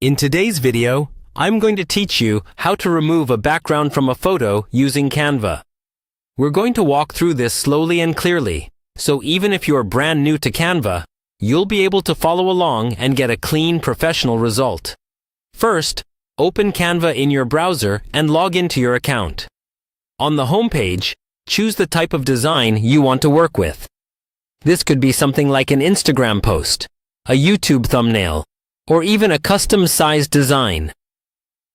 In today's video, I'm going to teach you how to remove a background from a photo using Canva. We're going to walk through this slowly and clearly, so even if you're brand new to Canva, you'll be able to follow along and get a clean, professional result. First, open Canva in your browser and log into your account. On the home page, choose the type of design you want to work with. This could be something like an Instagram post, a YouTube thumbnail, or even a custom-sized design.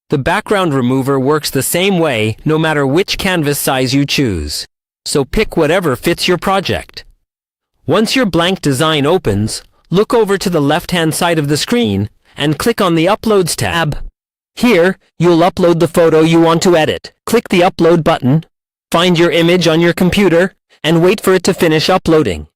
The background remover works the same way no matter which canvas size you choose, so pick whatever fits your project. Once your blank design opens, look over to the left-hand side of the screen and click on the Uploads tab. Here, you'll upload the photo you want to edit. Click the Upload button, find your image on your computer, and wait for it to finish uploading.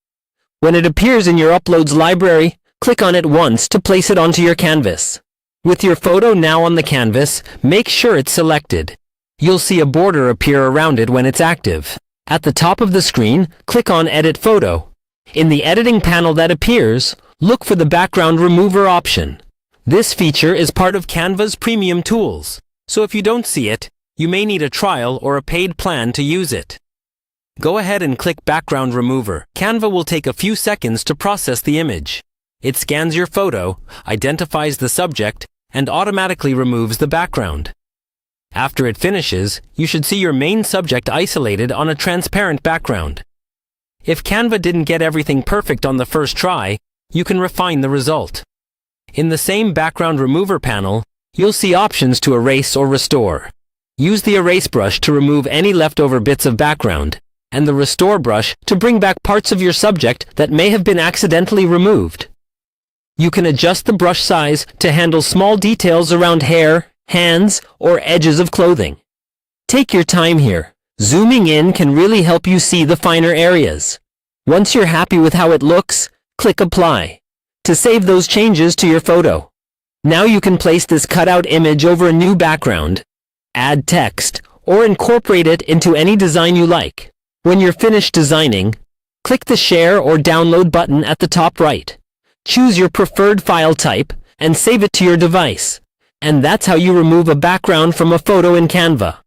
When it appears in your Uploads library, click on it once to place it onto your canvas. With your photo now on the canvas, make sure it's selected. You'll see a border appear around it when it's active. At the top of the screen, click on Edit Photo. In the editing panel that appears, look for the background remover option. This feature is part of Canva's premium tools, so if you don't see it, you may need a trial or a paid plan to use it. Go ahead and click Background Remover. Canva will take a few seconds to process the image. It scans your photo, identifies the subject, and automatically removes the background. After it finishes, you should see your main subject isolated on a transparent background. If Canva didn't get everything perfect on the first try, you can refine the result. In the same background remover panel, you'll see options to erase or restore. Use the erase brush to remove any leftover bits of background, and the restore brush to bring back parts of your subject that may have been accidentally removed. You can adjust the brush size to handle small details around hair, hands, or edges of clothing. Take your time here. Zooming in can really help you see the finer areas. Once you're happy with how it looks, click Apply to save those changes to your photo. Now you can place this cutout image over a new background, add text, or incorporate it into any design you like. When you're finished designing, click the Share or Download button at the top right. Choose your preferred file type and save it to your device. And that's how you remove a background from a photo in Canva.